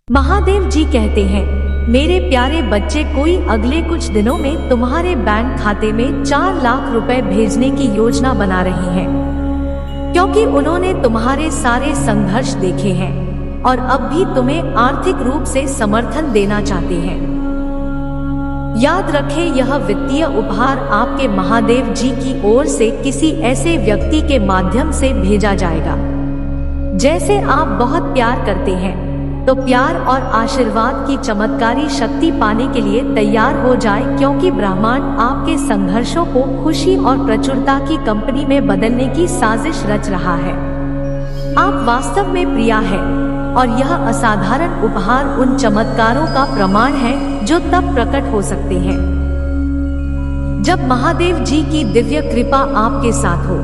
महादेव जी कहते हैं, मेरे प्यारे बच्चे, कोई अगले कुछ दिनों में तुम्हारे बैंक खाते में 4 लाख रुपए भेजने की योजना बना रहे हैं, क्योंकि उन्होंने तुम्हारे सारे संघर्ष देखे हैं और अब भी तुम्हें आर्थिक रूप से समर्थन देना चाहते हैं। याद रखें, यह वित्तीय उपहार आपके महादेव जी की ओर से किसी ऐसे व्यक्ति के माध्यम से भेजा जाएगा जैसे आप बहुत प्यार करते हैं। तो प्यार और आशीर्वाद की चमत्कारी शक्ति पाने के लिए तैयार हो जाए, क्योंकि ब्रह्मांड आपके संघर्षों को खुशी और प्रचुरता की कंपनी में बदलने की साजिश रच रहा है। आप वास्तव में प्रिया है और यह असाधारण उपहार उन चमत्कारों का प्रमाण है जो तब प्रकट हो सकते हैं जब महादेव जी की दिव्य कृपा आपके साथ हो।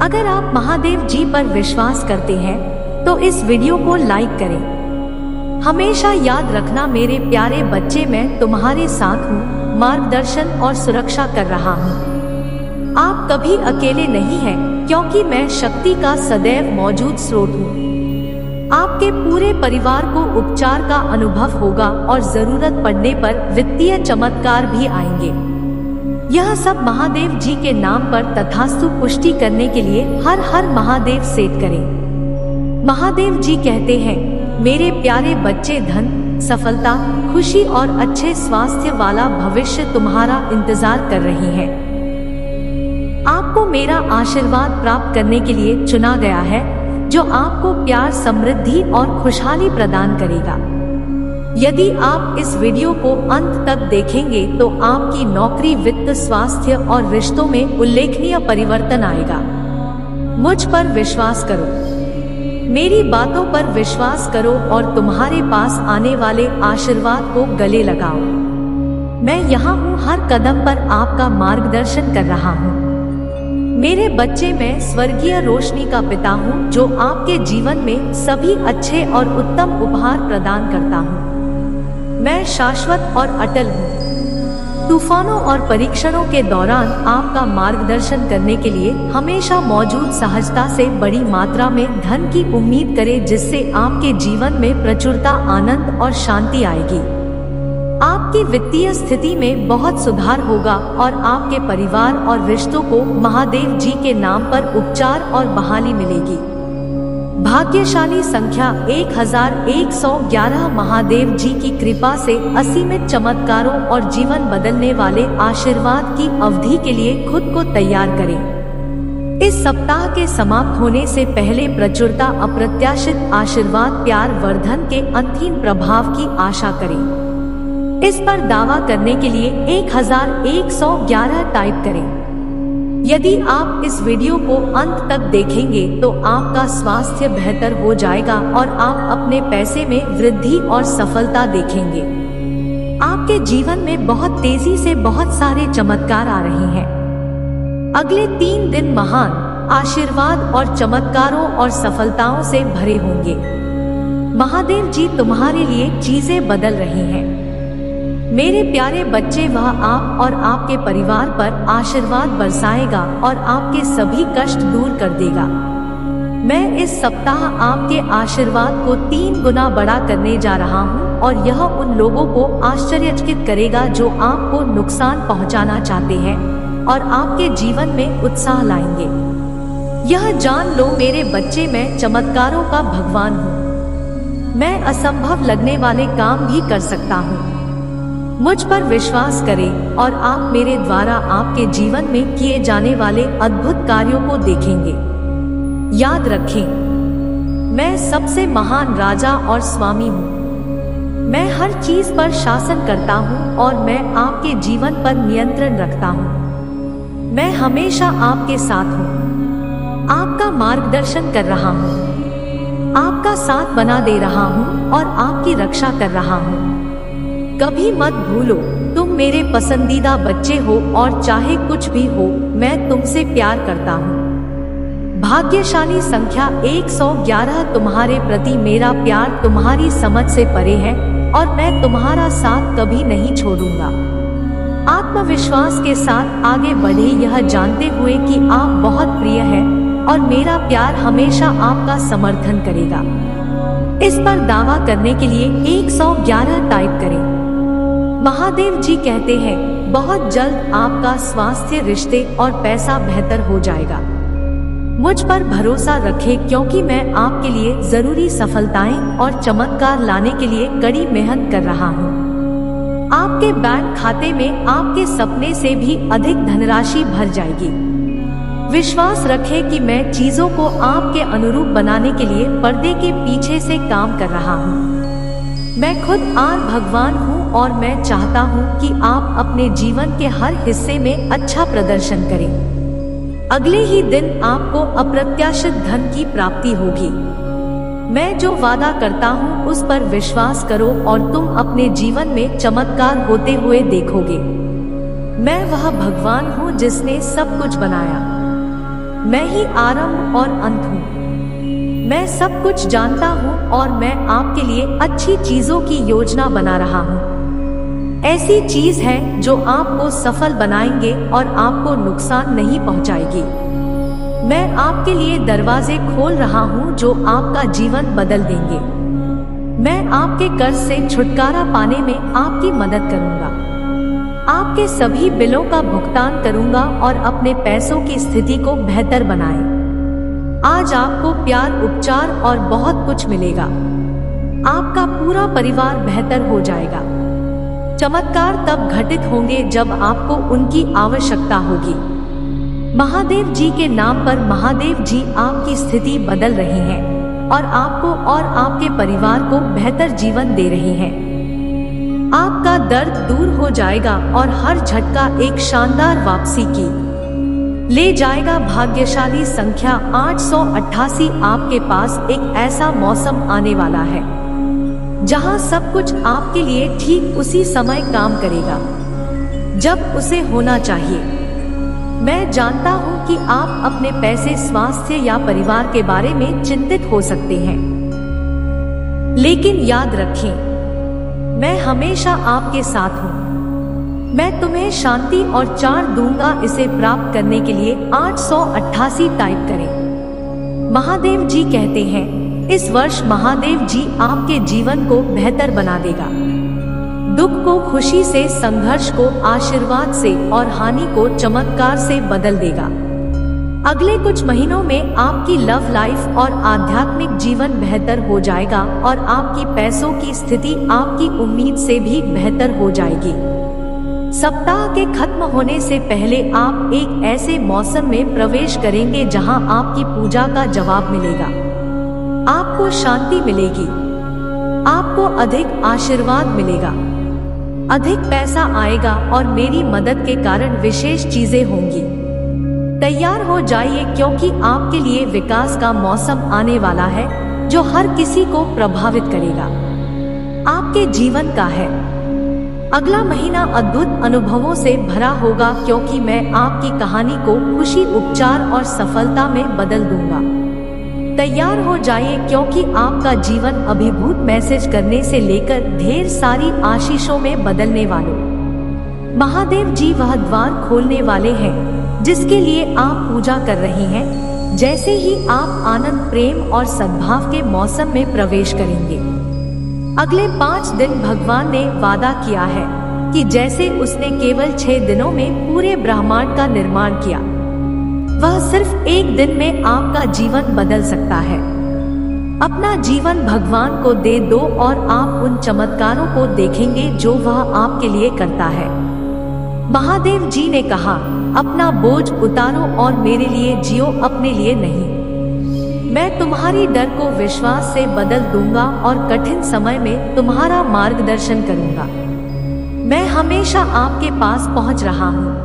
अगर आप महादेव जी पर विश्वास करते हैं तो इस वीडियो को लाइक करें। हमेशा याद रखना मेरे प्यारे बच्चे, मैं तुम्हारे साथ हूँ, मार्गदर्शन और सुरक्षा कर रहा हूँ। आप कभी अकेले नहीं हैं, क्योंकि मैं शक्ति का सदैव मौजूद स्रोत हूँ। आपके पूरे परिवार को उपचार का अनुभव होगा और जरूरत पड़ने पर वित्तीय चमत्कार भी आएंगे। यह सब महादेव जी के नाम पर तथास्तु पुष्टि करने के लिए हर हर महादेव सेट करें। महादेव जी कहते हैं, मेरे प्यारे बच्चे, धन, सफलता, खुशी और अच्छे स्वास्थ्य वाला भविष्य तुम्हारा इंतजार कर रही है। आपको मेरा आशीर्वाद प्राप्त करने के लिए चुना गया है, जो आपको प्यार, समृद्धि और खुशहाली प्रदान करेगा। यदि आप इस वीडियो को अंत तक देखेंगे तो आपकी नौकरी, वित्त, स्वास्थ्य और रिश्तों में उल्लेखनीय परिवर्तन आएगा। मुझ पर विश्वास करो, मेरी बातों पर विश्वास करो और तुम्हारे पास आने वाले आशीर्वाद को गले लगाओ। मैं यहाँ हूँ, हर कदम पर आपका मार्गदर्शन कर रहा हूँ। मेरे बच्चे, मैं स्वर्गीय रोशनी का पिता हूँ, जो आपके जीवन में सभी अच्छे और उत्तम उपहार प्रदान करता हूँ। मैं शाश्वत और अटल हूँ। तूफानों और परीक्षणों के दौरान आपका मार्गदर्शन करने के लिए हमेशा मौजूद, सहजता से बड़ी मात्रा में धन की उम्मीद करें, जिससे आपके जीवन में प्रचुरता, आनंद और शांति आएगी। आपकी वित्तीय स्थिति में बहुत सुधार होगा और आपके परिवार और रिश्तों को महादेव जी के नाम पर उपचार और बहाली मिलेगी। भाग्यशाली संख्या 1111। महादेव जी की कृपा से असीमित चमत्कारों और जीवन बदलने वाले आशीर्वाद की अवधि के लिए खुद को तैयार करें। इस सप्ताह के समाप्त होने से पहले प्रचुरता, अप्रत्याशित आशीर्वाद, प्यार, वर्धन के अंतहीन प्रभाव की आशा करें। इस पर दावा करने के लिए 1111 टाइप करें। यदि आप इस वीडियो को अंत तक देखेंगे तो आपका स्वास्थ्य बेहतर हो जाएगा और आप अपने पैसे में वृद्धि और सफलता देखेंगे। आपके जीवन में बहुत तेजी से बहुत सारे चमत्कार आ रहे हैं। अगले 3 दिन महान आशीर्वाद और चमत्कारों और सफलताओं से भरे होंगे। महादेव जी तुम्हारे लिए चीजें बदल रही हैं। मेरे प्यारे बच्चे, वह आप और आपके परिवार पर आशीर्वाद बरसाएगा और आपके सभी कष्ट दूर कर देगा। मैं इस सप्ताह आपके आशीर्वाद को 3 गुना बड़ा करने जा रहा हूँ और यह उन लोगों को आश्चर्यचकित करेगा जो आपको नुकसान पहुँचाना चाहते हैं और आपके जीवन में उत्साह लाएंगे। यह जान लो मेरे बच्चे, मैं चमत्कारों का भगवान हूँ। मैं असंभव लगने वाले काम भी कर सकता हूँ। मुझ पर विश्वास करें और आप मेरे द्वारा आपके जीवन में किए जाने वाले अद्भुत कार्यों को देखेंगे। याद रखें, मैं सबसे महान राजा और स्वामी हूँ। मैं हर चीज पर शासन करता हूँ और मैं आपके जीवन पर नियंत्रण रखता हूँ। मैं हमेशा आपके साथ हूँ, आपका मार्गदर्शन कर रहा हूँ, आपका साथ बना दे रहा हूँ और आपकी रक्षा कर रहा हूँ। कभी मत भूलो, तुम मेरे पसंदीदा बच्चे हो और चाहे कुछ भी हो, मैं तुमसे प्यार करता हूँ। भाग्यशाली संख्या 111। तुम्हारे प्रति मेरा प्यार तुम्हारी समझ से परे है और मैं तुम्हारा साथ कभी नहीं छोड़ूंगा। आत्मविश्वास के साथ आगे बढ़े, यह जानते हुए कि आप बहुत प्रिय हैं और मेरा प्यार हमेशा आपका समर्थन करेगा। इस पर दावा करने के लिए 111 टाइप करें। महादेव जी कहते हैं, बहुत जल्द आपका स्वास्थ्य, रिश्ते और पैसा बेहतर हो जाएगा। मुझ पर भरोसा रखें क्योंकि मैं आपके लिए जरूरी सफलताएं और चमत्कार लाने के लिए कड़ी मेहनत कर रहा हूँ। आपके बैंक खाते में आपके सपने से भी अधिक धनराशि भर जाएगी। विश्वास रखें कि मैं चीजों को आपके अनुरूप बनाने के लिए पर्दे के पीछे से काम कर रहा हूँ। मैं खुद भगवान हूँ और मैं चाहता हूँ कि आप अपने जीवन के हर हिस्से में अच्छा प्रदर्शन करें। अगले ही दिन आपको अप्रत्याशित धन की प्राप्ति होगी। मैं जो वादा करता हूँ उस पर विश्वास करो और तुम अपने जीवन में चमत्कार होते हुए देखोगे। मैं वह भगवान हूँ जिसने सब कुछ बनाया। मैं ही आरंभ और अंत हूँ। मैं सब कुछ जानता हूँ और मैं आपके लिए अच्छी चीजों की योजना बना रहा हूँ। ऐसी चीज है जो आपको सफल बनाएंगे और आपको नुकसान नहीं पहुँचाएगी। मैं आपके लिए दरवाजे खोल रहा हूँ जो आपका जीवन बदल देंगे। मैं आपके कर्ज से छुटकारा पाने में आपकी मदद करूँगा। आपके सभी बिलों का भुगतान करूँगा और अपने पैसों की स्थिति को बेहतर बनाएं। आज आपको प्यार, उपचार और बहुत कुछ मिलेगा। आपका पूरा परिवार बेहतर हो जाएगा। चमत्कार तब घटित होंगे जब आपको उनकी आवश्यकता होगी। महादेव जी के नाम पर महादेव जी आपकी स्थिति बदल रहे हैं और आपको और आपके परिवार को बेहतर जीवन दे रहे हैं। आपका दर्द दूर हो जाएगा और हर झटका एक शानदार वापसी की ले जाएगा। भाग्यशाली संख्या 888। आपके पास एक ऐसा मौसम आने वाला है जहां सब कुछ आपके लिए ठीक उसी समय काम करेगा जब उसे होना चाहिए। मैं जानता हूं कि आप अपने पैसे, स्वास्थ्य या परिवार के बारे में चिंतित हो सकते हैं, लेकिन याद रखें, मैं हमेशा आपके साथ हूं। मैं तुम्हें शांति और 4 दूंगा। इसे प्राप्त करने के लिए 888 टाइप करें। महादेव जी कहते हैं, इस वर्ष महादेव जी आपके जीवन को बेहतर बना देगा। दुख को खुशी से, संघर्ष को आशीर्वाद से और हानि को चमत्कार से बदल देगा। अगले कुछ महीनों में आपकी लव लाइफ और आध्यात्मिक जीवन बेहतर हो जाएगा और आपकी पैसों की स्थिति आपकी उम्मीद से भी बेहतर हो जाएगी। सप्ताह के खत्म होने से पहले आप एक ऐसे मौसम में प्रवेश करेंगे जहां आपकी पूजा का जवाब मिलेगा। आपको शांति मिलेगी। आपको अधिक आशीर्वाद मिलेगा। अधिक पैसा आएगा और मेरी मदद के कारण विशेष चीजें होंगी। तैयार हो जाइए क्योंकि आपके लिए विकास का मौसम आने वाला है जो हर किसी को प्रभावित करेगा। आपके जीवन का है। अगला महीना अद्भुत अनुभवों से भरा होगा क्योंकि मैं आपकी कहानी को खुशी, उपचार और सफलता में बदल दूंगा। तैयार हो जाइए क्योंकि आपका जीवन अभिभूत मैसेज करने से लेकर ढेर सारी आशीषों में बदलने वालों। महादेव जी वह द्वार खोलने वाले हैं जिसके लिए आप पूजा कर रहे हैं। जैसे ही आप आनंद, प्रेम और सद्भाव के मौसम में प्रवेश करेंगे, अगले 5 दिन भगवान ने वादा किया है कि जैसे उसने केवल 6 दिनों में पूरे ब्रह्मांड का निर्माण किया, वह सिर्फ 1 दिन में आपका जीवन बदल सकता है। अपना जीवन भगवान को दे दो और आप उन चमत्कारों को देखेंगे जो वह आपके लिए करता है। महादेव जी ने कहा, अपना बोझ उतारो और मेरे लिए जियो, अपने लिए नहीं। मैं तुम्हारी डर को विश्वास से बदल दूंगा और कठिन समय में तुम्हारा मार्गदर्शन करूंगा। मैं हमेशा आपके पास पहुंच रहा हूं।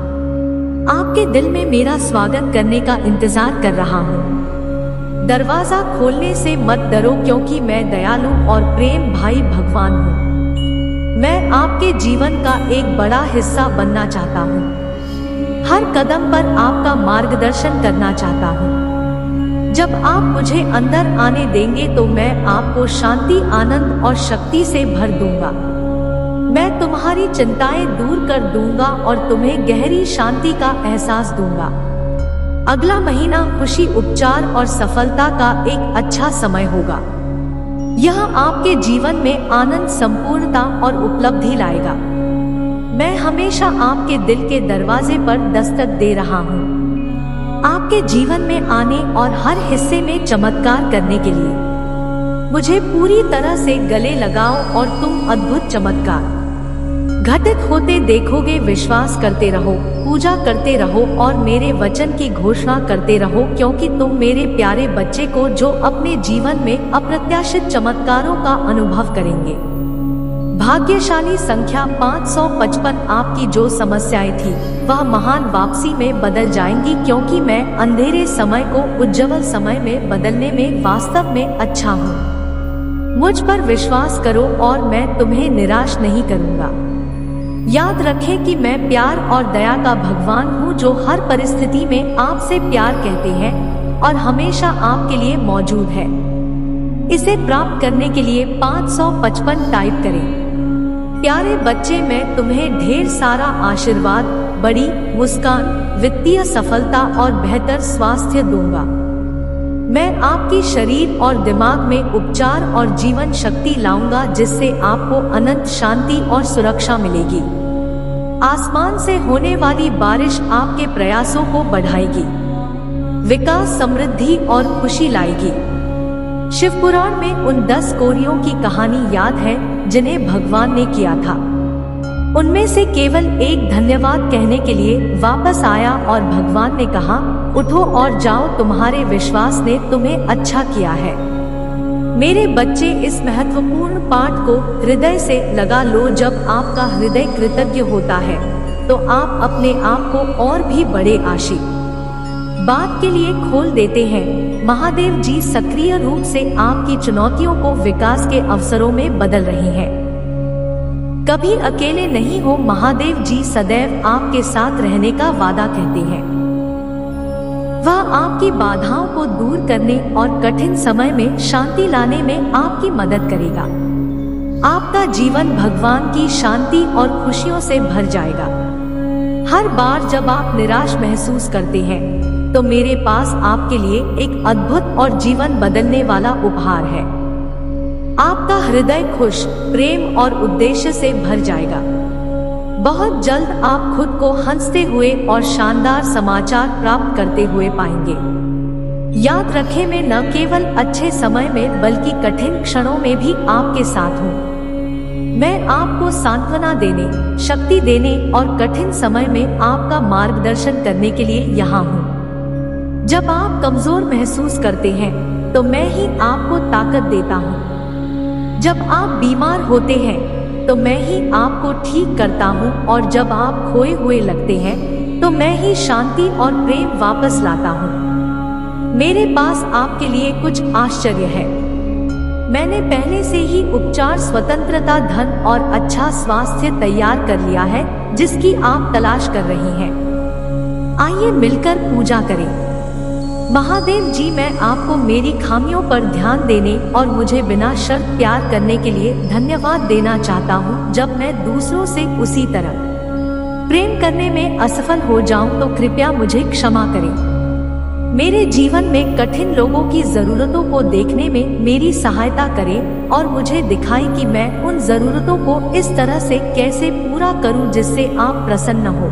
आपके दिल में मेरा स्वागत करने का इंतजार कर रहा हूं। दरवाजा खोलने से मत डरो क्योंकि मैं दयालु और प्रेम भाई भगवान हूं। मैं आपके जीवन का एक बड़ा हिस्सा बनना चाहता हूं। हर कदम पर आपका मार्गदर्शन करना चाहता हूं। जब आप मुझे अंदर आने देंगे तो मैं आपको शांति, आनंद और शक्ति से भर दूंगा। मैं तुम्हारी चिंताएं दूर कर दूंगा और तुम्हें गहरी शांति का एहसास दूंगा। अगला महीना खुशी, उपचार और सफलता का एक अच्छा समय होगा। यह आपके जीवन में आनंद, संपूर्णता और उपलब्धि लाएगा। मैं हमेशा आपके दिल के दरवाजे पर दस्तक दे रहा हूँ, आपके जीवन में आने और हर हिस्से में चमत्कार करने के लिए। मुझे पूरी तरह से गले लगाओ और तुम अद्भुत चमत्कार घटित होते देखोगे। विश्वास करते रहो, पूजा करते रहो और मेरे वचन की घोषणा करते रहो, क्योंकि तुम मेरे प्यारे बच्चे को जो अपने जीवन में अप्रत्याशित चमत्कारों का अनुभव करेंगे। भाग्यशाली संख्या 555। आपकी जो समस्याएं थी वह महान वापसी में बदल जाएंगी, क्योंकि मैं अंधेरे समय को उज्जवल समय में बदलने में वास्तव में अच्छा हूँ। मुझ पर विश्वास करो और मैं तुम्हें निराश नहीं करूँगा। याद रखें कि मैं प्यार और दया का भगवान हूँ, जो हर परिस्थिति में आपसे प्यार कहते हैं और हमेशा आपके लिए मौजूद है। इसे प्राप्त करने के लिए 555 टाइप करें। प्यारे बच्चे, मैं तुम्हें ढेर सारा आशीर्वाद, बड़ी मुस्कान, वित्तीय सफलता और बेहतर स्वास्थ्य दूंगा। मैं आपकी शरीर और दिमाग में उपचार और जीवन शक्ति लाऊंगा, जिससे आपको अनंत शांति और सुरक्षा मिलेगी। आसमान से होने वाली बारिश आपके प्रयासों को बढ़ाएगी, विकास, समृद्धि और खुशी लाएगी। शिवपुराण में उन 10 कोरियों की कहानी याद है जिन्हें भगवान ने किया था। उनमें से केवल एक धन्यवाद कहने के लिए वापस आया और भगवान ने कहा, उठो और जाओ, तुम्हारे विश्वास ने तुम्हें अच्छा किया है। मेरे बच्चे, इस महत्वपूर्ण पाठ को हृदय से लगा लो। जब आपका हृदय कृतज्ञ होता है तो आप अपने आप को और भी बड़े आशीर्वाद के लिए खोल देते हैं। महादेव जी सक्रिय रूप से आपकी चुनौतियों को विकास के अवसरों में बदल रही हैं। कभी अकेले नहीं हो। महादेव जी सदैव आपके साथ रहने का वादा कहते हैं। वह आपकी बाधाओं को दूर करने और कठिन समय में शांति लाने में आपकी मदद करेगा। आपका जीवन भगवान की शांति और खुशियों से भर जाएगा। हर बार जब आप निराश महसूस करते हैं तो मेरे पास आपके लिए एक अद्भुत और जीवन बदलने वाला उपहार है। आपका हृदय खुश, प्रेम और उद्देश्य से भर जाएगा। बहुत जल्द आप खुद को हंसते हुए और शानदार समाचार प्राप्त करते हुए पाएंगे। याद रखें, मैं न केवल अच्छे समय में बल्कि कठिन क्षणों में भी आपके साथ हूँ। मैं आपको सांत्वना देने, शक्ति देने और कठिन समय में आपका मार्गदर्शन करने के लिए यहाँ हूँ। जब आप कमजोर महसूस करते हैं तो मैं ही आपको ताकत देता हूँ। जब आप बीमार होते हैं तो मैं ही आपको ठीक करता हूँ, और जब आप खोए हुए लगते हैं तो मैं ही शांति और प्रेम वापस लाता हूँ। मेरे पास आपके लिए कुछ आश्चर्य है। मैंने पहले से ही उपचार, स्वतंत्रता, धन और अच्छा स्वास्थ्य तैयार कर लिया है, जिसकी आप तलाश कर रही हैं। आइए मिलकर पूजा करें। महादेव जी, मैं आपको मेरी खामियों पर ध्यान देने और मुझे बिना शर्त प्यार करने के लिए धन्यवाद देना चाहता हूँ। जब मैं दूसरों से उसी तरह प्रेम करने में असफल हो जाऊं तो कृपया मुझे क्षमा करें। मेरे जीवन में कठिन लोगों की जरूरतों को देखने में मेरी सहायता करें और मुझे दिखाएं कि मैं उन जरूरतों को इस तरह से कैसे पूरा करूं जिससे आप प्रसन्न हो।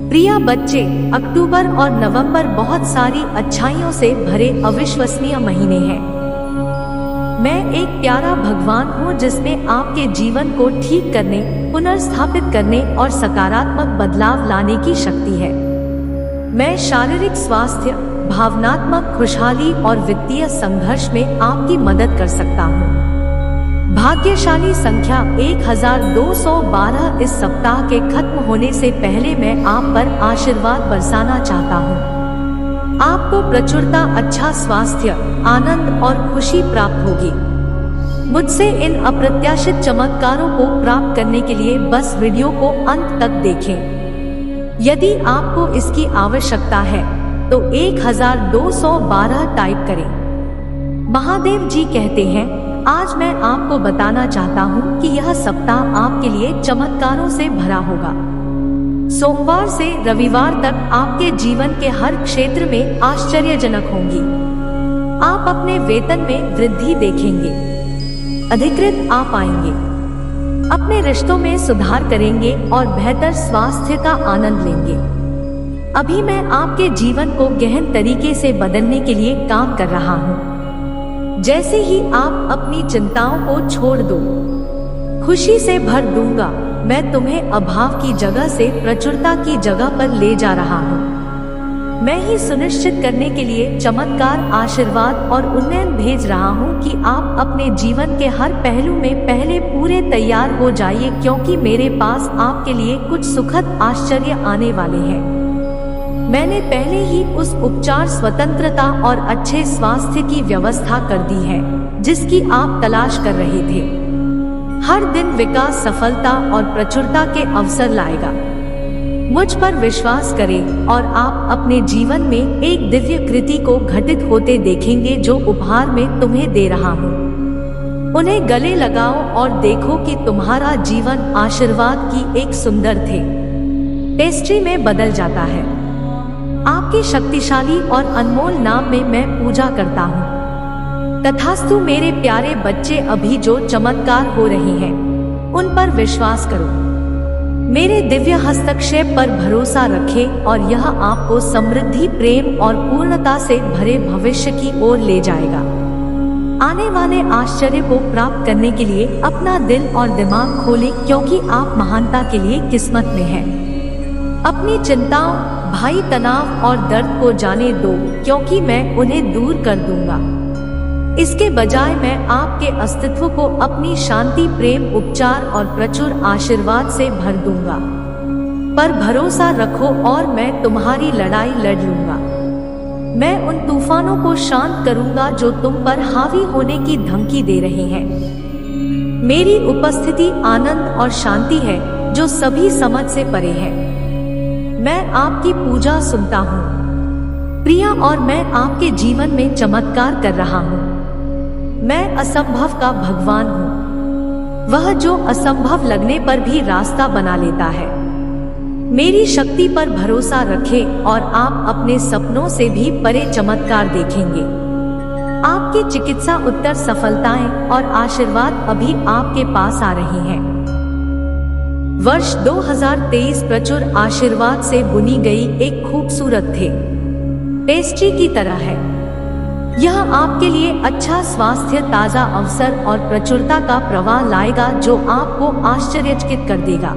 प्रिय बच्चे, अक्टूबर और नवंबर बहुत सारी अच्छाइयों से भरे अविश्वसनीय महीने हैं। मैं एक प्यारा भगवान हूँ जिसमें आपके जीवन को ठीक करने, पुनर्स्थापित करने और सकारात्मक बदलाव लाने की शक्ति है। मैं शारीरिक स्वास्थ्य, भावनात्मक खुशहाली और वित्तीय संघर्ष में आपकी मदद कर सकता हूँ। भाग्यशाली संख्या 1212। इस सप्ताह के खत्म होने से पहले मैं आप पर आशीर्वाद बरसाना चाहता हूँ। आपको प्रचुरता, अच्छा स्वास्थ्य, आनंद और खुशी प्राप्त होगी। मुझसे इन अप्रत्याशित चमत्कारों को प्राप्त करने के लिए बस वीडियो को अंत तक देखें। यदि आपको इसकी आवश्यकता है तो 1212 टाइप करें। महादेव जी कहते हैं, आज मैं आपको बताना चाहता हूँ कि यह सप्ताह आपके लिए चमत्कारों से भरा होगा। सोमवार से रविवार तक आपके जीवन के हर क्षेत्र में आश्चर्यजनक होंगी। आप अपने वेतन में वृद्धि देखेंगे, अधिकृत आ पाएंगे, अपने रिश्तों में सुधार करेंगे और बेहतर स्वास्थ्य का आनंद लेंगे। अभी मैं आपके जीवन को गहन तरीके से बदलने के लिए काम कर रहा हूँ। जैसे ही आप अपनी चिंताओं को छोड़ दो, खुशी से भर दूंगा। मैं तुम्हें अभाव की जगह से प्रचुरता की जगह पर ले जा रहा हूँ। मैं ही सुनिश्चित करने के लिए चमत्कार, आशीर्वाद और उन्नयन भेज रहा हूँ कि आप अपने जीवन के हर पहलू में पहले पूरे तैयार हो जाइए, क्योंकि मेरे पास आपके लिए कुछ सुखद आश्चर्य आने वाले हैं। मैंने पहले ही उस उपचार, स्वतंत्रता और अच्छे स्वास्थ्य की व्यवस्था कर दी है जिसकी आप तलाश कर रहे थे। हर दिन विकास, सफलता और प्रचुरता के अवसर लाएगा। मुझ पर विश्वास करें और आप अपने जीवन में एक दिव्य कृति को घटित होते देखेंगे जो उपहार में तुम्हें दे रहा हूँ। उन्हें गले लगाओ और देखो कि तुम्हारा जीवन आशीर्वाद की एक सुंदर थे पेस्ट्री में बदल जाता है। आपके शक्तिशाली और अनमोल नाम में मैं पूजा करता हूँ। तथास्तु मेरे प्यारे बच्चे, अभी जो चमत्कार हो रहे हैं उन पर विश्वास करो। मेरे दिव्य हस्तक्षेप पर भरोसा रखें और यह आपको समृद्धि, प्रेम और पूर्णता से भरे भविष्य की ओर ले जाएगा। आने वाले आश्चर्य को प्राप्त करने के लिए अपना दिल और दिमाग खोलें, क्योंकि आप महानता के लिए किस्मत में हैं। अपनी चिंताओं, भय, तनाव और दर्द को जाने दो, क्योंकि मैं उन्हें दूर कर दूंगा। इसके बजाय मैं आपके अस्तित्व को अपनी शांति, प्रेम, उपचार और प्रचुर आशीर्वाद से भर दूंगा। पर भरोसा रखो और मैं तुम्हारी लड़ाई लड़ लूंगा। मैं उन तूफानों को शांत करूंगा जो तुम पर हावी होने की धमकी दे रहे हैं। मेरी उपस्थिति आनंद और शांति है जो सभी समझ से परे है। मैं आपकी पूजा सुनता हूँ प्रिया, और मैं आपके जीवन में चमत्कार कर रहा हूँ। मैं असंभव का भगवान हूँ, वह जो असंभव लगने पर भी रास्ता बना लेता है। मेरी शक्ति पर भरोसा रखें और आप अपने सपनों से भी परे चमत्कार देखेंगे। आपकी चिकित्सा उत्तर, सफलताएं और आशीर्वाद अभी आपके पास आ रहे हैं। वर्ष 2023 प्रचुर आशीर्वाद से बुनी गई एक खूबसूरत थे पेस्ट्री की तरह है। यह आपके लिए अच्छा स्वास्थ्य, ताजा अवसर और प्रचुरता का प्रवाह लाएगा जो आपको आश्चर्यचकित कर देगा।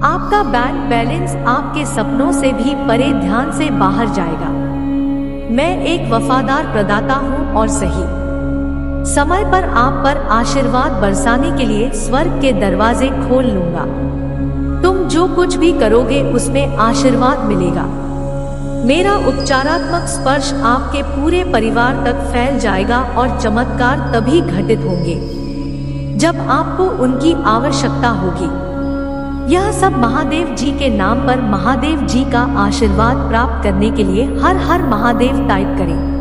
आपका बैंक बैलेंस आपके सपनों से भी परे ध्यान से बाहर जाएगा। मैं एक वफादार प्रदाता हूँ और सही समय पर आप पर आशीर्वाद बरसाने के लिए स्वर्ग के दरवाजे खोल लूंगा। तुम जो कुछ भी करोगे उसमें आशीर्वाद मिलेगा। मेरा उपचारात्मक स्पर्श आपके पूरे परिवार तक फैल जाएगा और चमत्कार तभी घटित होंगे जब आपको उनकी आवश्यकता होगी। यह सब महादेव जी के नाम पर महादेव जी का आशीर्वाद प्राप्त करने के लिए हर हर महादेव टाइप करें।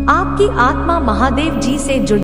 आपकी आत्मा महादेव जी से जुड़